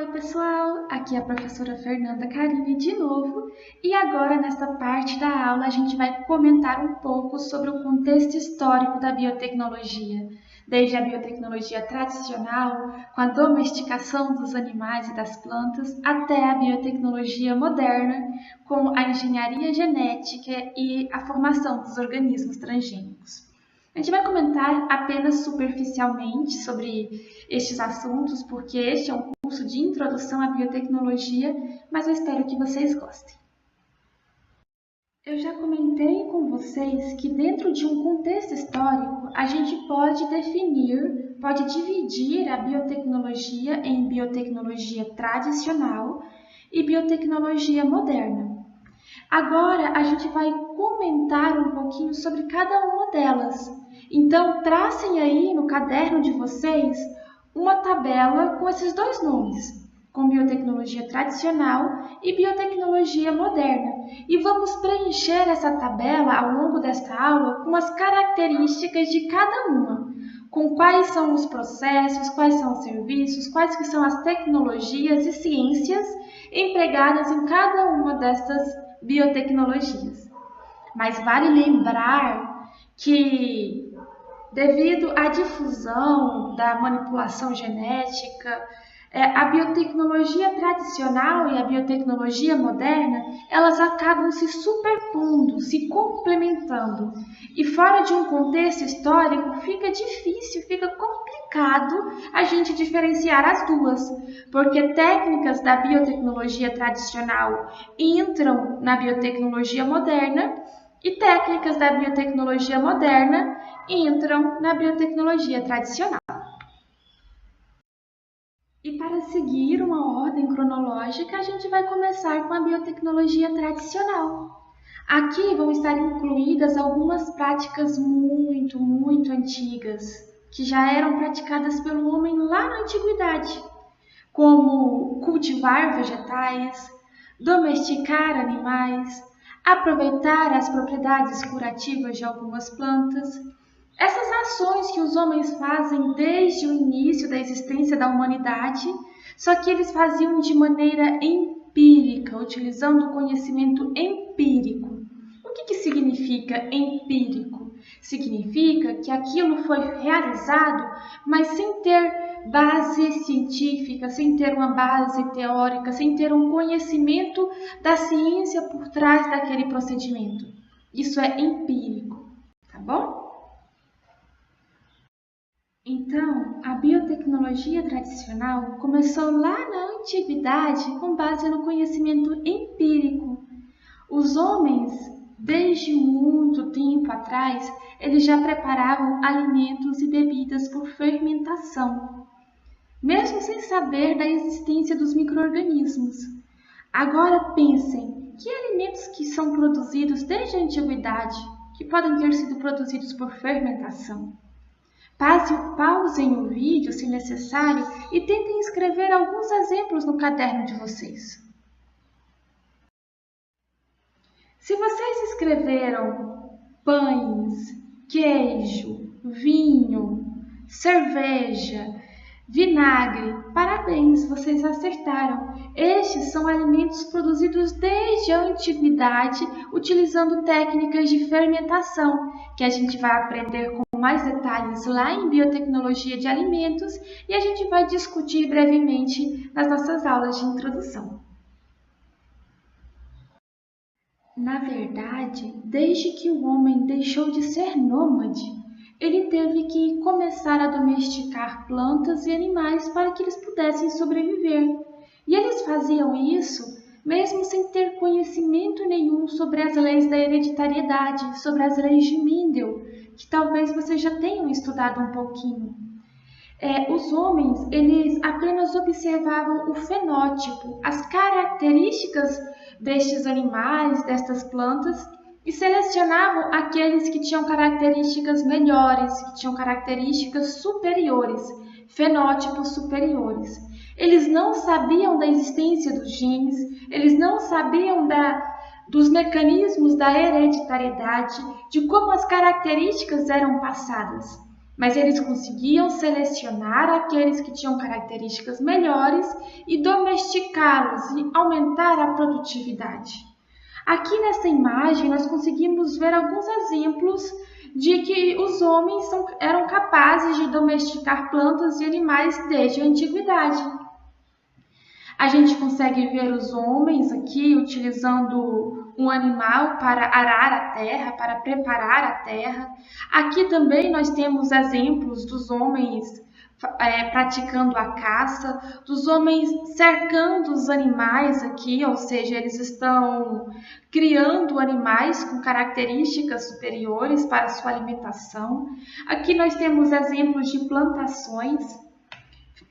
Oi, pessoal! Aqui é a professora Fernanda Carini de novo e agora nessa parte da aula a gente vai comentar um pouco sobre o contexto histórico da biotecnologia, desde a biotecnologia tradicional, com a domesticação dos animais e das plantas, até a biotecnologia moderna, com a engenharia genética e a formação dos organismos transgênicos. A gente vai comentar apenas superficialmente sobre estes assuntos, porque este é um curso de introdução à biotecnologia, mas eu espero que vocês gostem. Eu já comentei com vocês que dentro de um contexto histórico, a gente pode dividir a biotecnologia em biotecnologia tradicional e biotecnologia moderna. Agora, a gente vai comentar um pouquinho sobre cada uma delas. Então, tracem aí no caderno de vocês uma tabela com esses dois nomes, com biotecnologia tradicional e biotecnologia moderna. E vamos preencher essa tabela ao longo desta aula com as características de cada uma, com quais são os processos, quais são os serviços, quais que são as tecnologias e ciências empregadas em cada uma dessas biotecnologias. Mas vale lembrar que, devido à difusão da manipulação genética, a biotecnologia tradicional e a biotecnologia moderna, elas acabam se superpondo, se complementando. E fora de um contexto histórico, fica difícil, fica complicado a gente diferenciar as duas, porque técnicas da biotecnologia tradicional entram na biotecnologia moderna e técnicas da biotecnologia moderna entram na biotecnologia tradicional. E para seguir uma ordem cronológica, a gente vai começar com a biotecnologia tradicional. Aqui vão estar incluídas algumas práticas muito antigas, que já eram praticadas pelo homem lá na antiguidade, como cultivar vegetais, domesticar animais, aproveitar as propriedades curativas de algumas plantas. Essas ações que os homens fazem desde o início da existência da humanidade, só que eles faziam de maneira empírica, utilizando o conhecimento empírico. O que significa empírico? Significa que aquilo foi realizado, mas sem ter base científica, sem ter uma base teórica, sem ter um conhecimento da ciência por trás daquele procedimento. Isso é empírico, tá bom? Então, a biotecnologia tradicional começou lá na antiguidade com base no conhecimento empírico. Os homens, desde muito tempo atrás, eles já preparavam alimentos e bebidas por fermentação, mesmo sem saber da existência dos micro-organismos. Agora pensem, que alimentos que são produzidos desde a antiguidade, que podem ter sido produzidos por fermentação? Pausem o vídeo, se necessário, e tentem escrever alguns exemplos no caderno de vocês. Se vocês escreveram pães, queijo, vinho, cerveja, vinagre, parabéns, vocês acertaram. Estes são alimentos produzidos desde a antiguidade, utilizando técnicas de fermentação, que a gente vai aprender com mais detalhes lá em biotecnologia de alimentos e a gente vai discutir brevemente nas nossas aulas de introdução. Na verdade, desde que o homem deixou de ser nômade, ele teve que começar a domesticar plantas e animais para que eles pudessem sobreviver. E eles faziam isso mesmo sem ter conhecimento nenhum sobre as leis da hereditariedade, sobre as leis de Mendel, que talvez vocês já tenham estudado um pouquinho. Os homens, eles apenas observavam o fenótipo, as características destes animais, destas plantas, e selecionavam aqueles que tinham características melhores, que tinham características superiores, fenótipos superiores. Eles não sabiam da existência dos genes, eles não sabiam dos mecanismos da hereditariedade, de como as características eram passadas. mas eles conseguiam selecionar aqueles que tinham características melhores e domesticá-los e aumentar a produtividade. Aqui nessa imagem nós conseguimos ver alguns exemplos de que os homens eram capazes de domesticar plantas e animais desde a antiguidade. A gente consegue ver os homens aqui utilizando um animal para arar a terra, para preparar a terra. Aqui também nós temos exemplos dos homens praticando a caça, dos homens cercando os animais aqui, ou seja, eles estão criando animais com características superiores para sua alimentação. Aqui nós temos exemplos de plantações.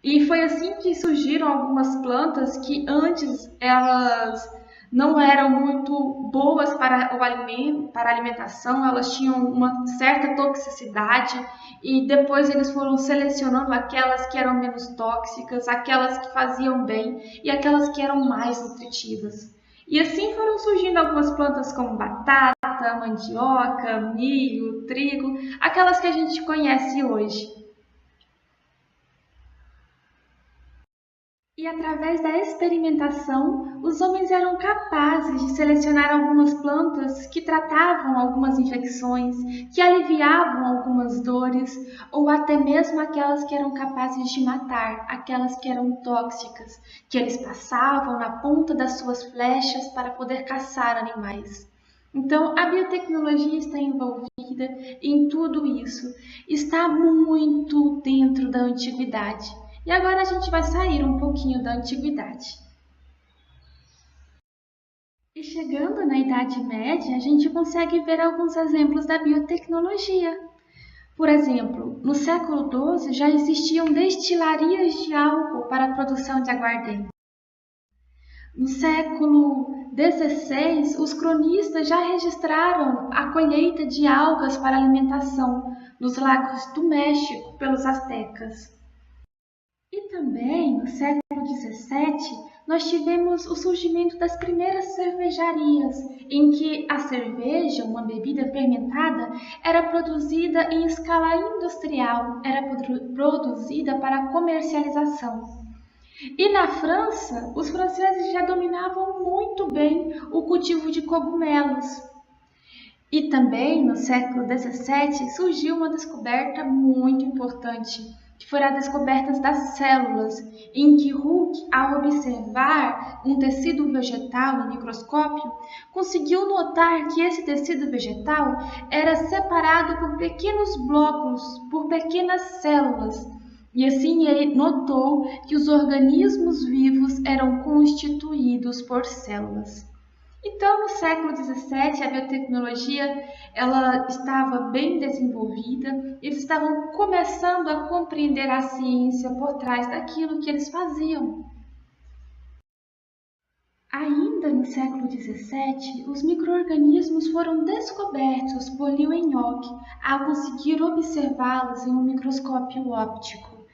E foi assim que surgiram algumas plantas que antes elas não eram muito boas para o alimento, para a alimentação, elas tinham uma certa toxicidade e depois eles foram selecionando aquelas que eram menos tóxicas, aquelas que faziam bem e aquelas que eram mais nutritivas. E assim foram surgindo algumas plantas como batata, mandioca, milho, trigo, aquelas que a gente conhece hoje. E através da experimentação, os homens eram capazes de selecionar algumas plantas que tratavam algumas infecções, que aliviavam algumas dores, ou até mesmo aquelas que eram capazes de matar, aquelas que eram tóxicas, que eles passavam na ponta das suas flechas para poder caçar animais. Então, a biotecnologia está envolvida em tudo isso, está muito dentro da antiguidade. E agora a gente vai sair um pouquinho da antiguidade. E chegando na Idade Média, a gente consegue ver alguns exemplos da biotecnologia. Por exemplo, no século XII já existiam destilarias de álcool para a produção de aguardente. No século XVI, os cronistas já registraram a colheita de algas para alimentação nos lagos do México pelos astecas. E também, no século XVII, nós tivemos o surgimento das primeiras cervejarias, em que a cerveja, uma bebida fermentada, era produzida em escala industrial, era produzida para comercialização. E na França, os franceses já dominavam muito bem o cultivo de cogumelos. E também, no século XVII, surgiu uma descoberta muito importante, que foi a descoberta das células, em que Hooke, ao observar um tecido vegetal no microscópio, conseguiu notar que esse tecido vegetal era separado por pequenos blocos, por pequenas células. E assim ele notou que os organismos vivos eram constituídos por células. Então, no século XVII, a biotecnologia ela estava bem desenvolvida, eles estavam começando a compreender a ciência por trás daquilo que eles faziam. Ainda no século XVII, os micro-organismos foram descobertos por Leeuwenhoek ao conseguir observá-los em um microscópio óptico.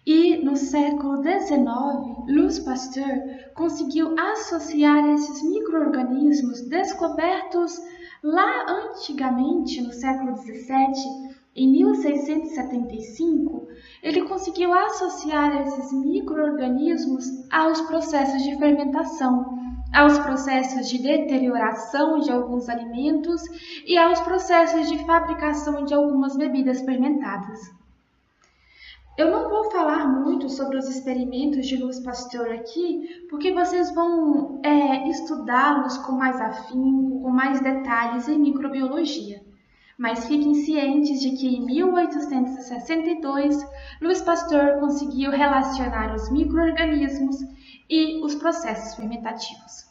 E no século XIX, Louis Pasteur conseguiu associar esses micro-organismos descobertos lá antigamente, no século XVII, em 1675, ele conseguiu associar esses micro-organismos aos processos de fermentação, aos processos de deterioração de alguns alimentos e aos processos de fabricação de algumas bebidas fermentadas. Eu não vou falar muito sobre os experimentos de Louis Pasteur aqui, porque vocês vão estudá-los com mais afinco, com mais detalhes em microbiologia. Mas fiquem cientes de que em 1862, Louis Pasteur conseguiu relacionar os micro-organismos e os processos fermentativos.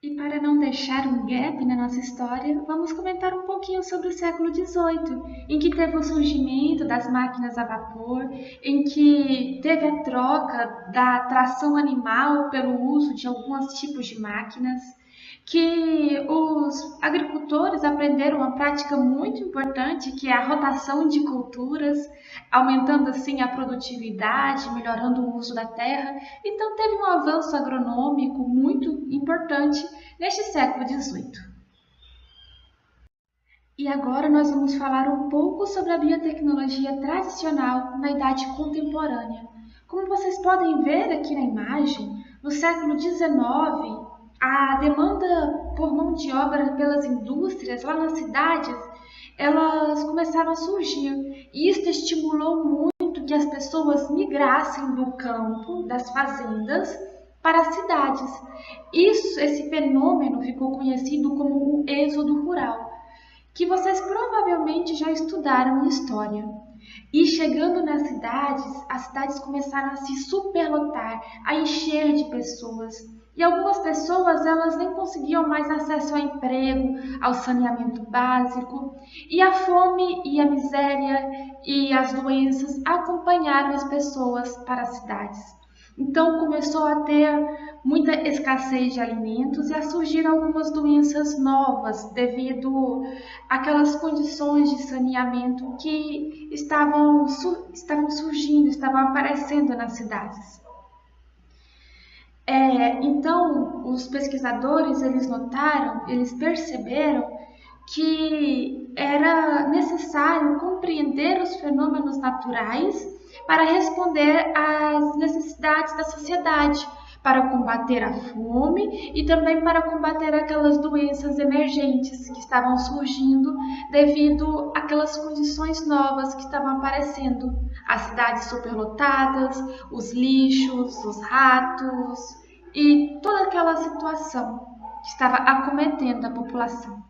E para não deixar um gap na nossa história, vamos comentar um pouquinho sobre o século XVIII, em que teve o surgimento das máquinas a vapor, em que teve a troca da tração animal pelo uso de alguns tipos de máquinas, que os agricultores aprenderam uma prática muito importante, que é a rotação de culturas, aumentando assim a produtividade, melhorando o uso da terra. Então teve um avanço agronômico muito importante neste século XVIII. E agora nós vamos falar um pouco sobre a biotecnologia tradicional na idade contemporânea. Como vocês podem ver aqui na imagem, no século XIX, a demanda por mão de obra pelas indústrias lá nas cidades, elas começaram a surgir. E isso estimulou muito que as pessoas migrassem do campo, das fazendas, para as cidades. Esse fenômeno ficou conhecido como o êxodo rural, que vocês provavelmente já estudaram em história. E chegando nas cidades, as cidades começaram a se superlotar, a encher de pessoas. E algumas pessoas elas nem conseguiam mais acesso ao emprego, ao saneamento básico. E a fome e a miséria e as doenças acompanharam as pessoas para as cidades. Então começou a ter muita escassez de alimentos e a surgir algumas doenças novas devido àquelas condições de saneamento que estavam surgindo, estavam aparecendo nas cidades. Então, os pesquisadores eles perceberam que era necessário compreender os fenômenos naturais para responder às necessidades da sociedade, para combater a fome e também para combater aquelas doenças emergentes que estavam surgindo devido àquelas condições novas que estavam aparecendo. As cidades superlotadas, os lixos, os ratos e toda aquela situação que estava acometendo a população.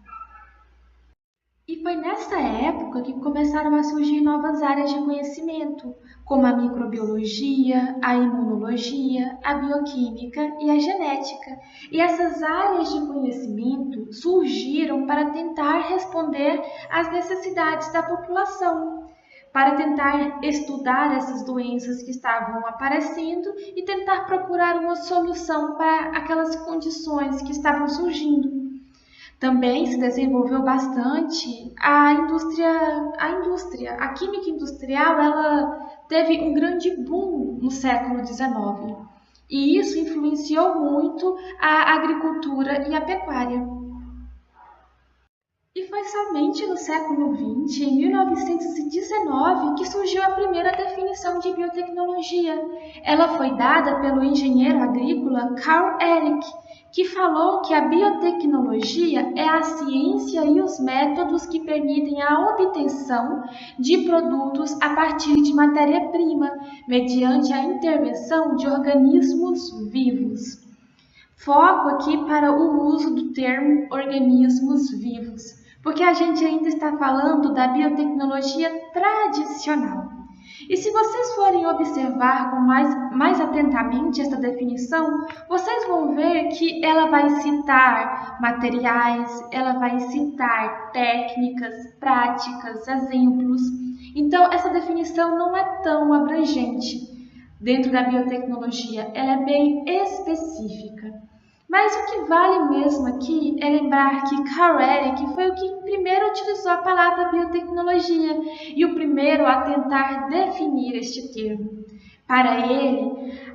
E foi nessa época que começaram a surgir novas áreas de conhecimento, como a microbiologia, a imunologia, a bioquímica e a genética. E essas áreas de conhecimento surgiram para tentar responder às necessidades da população, para tentar estudar essas doenças que estavam aparecendo e tentar procurar uma solução para aquelas condições que estavam surgindo. Também se desenvolveu bastante a indústria. A química industrial ela teve um grande boom no século XIX e isso influenciou muito a agricultura e a pecuária. E foi somente no século XX, em 1919, que surgiu a primeira definição de biotecnologia. Ela foi dada pelo engenheiro agrícola Carl Ehrlich, que falou que a biotecnologia é a ciência e os métodos que permitem a obtenção de produtos a partir de matéria-prima, mediante a intervenção de organismos vivos. Foco aqui para o uso do termo organismos vivos, porque a gente ainda está falando da biotecnologia tradicional. E se vocês forem observar com mais atentamente esta definição, vocês vão ver que ela vai citar materiais, ela vai citar técnicas, práticas, exemplos. Então, essa definição não é tão abrangente dentro da biotecnologia, ela é bem específica. Mas o que vale mesmo aqui é lembrar que Carl Ehrlich foi o que primeiro utilizou a palavra biotecnologia e o primeiro a tentar definir este termo. Para ele,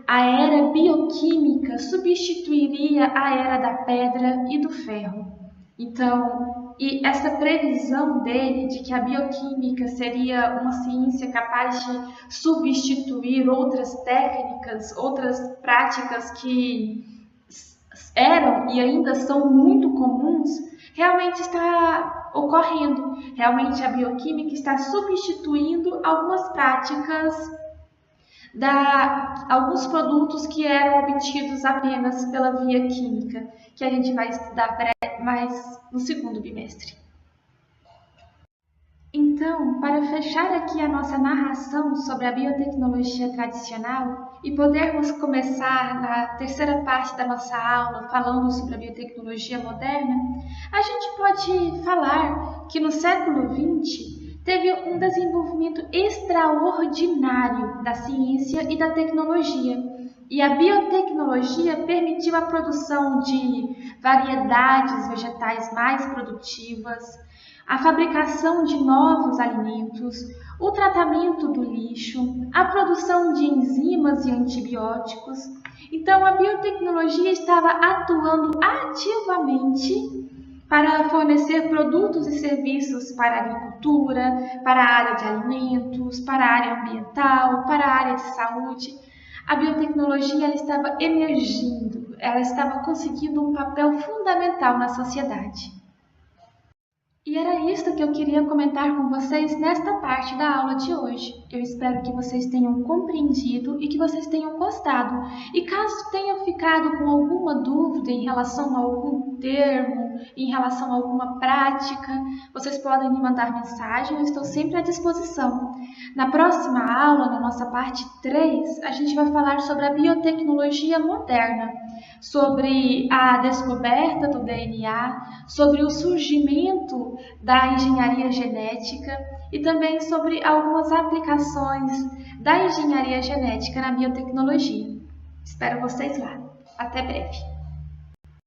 a era bioquímica substituiria a era da pedra e do ferro. Então, e essa previsão dele de que a bioquímica seria uma ciência capaz de substituir outras técnicas, outras práticas que eram e ainda são muito comuns, realmente está ocorrendo. Realmente a bioquímica está substituindo algumas práticas alguns produtos que eram obtidos apenas pela via química, que a gente vai estudar mais no segundo bimestre. Então, para fechar aqui a nossa narração sobre a biotecnologia tradicional e podermos começar na terceira parte da nossa aula falando sobre a biotecnologia moderna, a gente pode falar que no século XX teve um desenvolvimento extraordinário da ciência e da tecnologia. E a biotecnologia permitiu a produção de variedades vegetais mais produtivas, a fabricação de novos alimentos, o tratamento do lixo, a produção de enzimas e antibióticos. Então, a biotecnologia estava atuando ativamente para fornecer produtos e serviços para a agricultura, para a área de alimentos, para a área ambiental, para a área de saúde. A biotecnologia ela estava emergindo, ela estava conseguindo um papel fundamental na sociedade. E era isso que eu queria comentar com vocês nesta parte da aula de hoje. Eu espero que vocês tenham compreendido e que vocês tenham gostado. E caso tenham ficado com alguma dúvida em relação a algum termo, em relação a alguma prática, vocês podem me mandar mensagem, eu estou sempre à disposição. Na próxima aula, na nossa parte 3, a gente vai falar sobre a biotecnologia moderna, sobre a descoberta do DNA, sobre o surgimento da engenharia genética e também sobre algumas aplicações da engenharia genética na biotecnologia. Espero vocês lá. Até breve!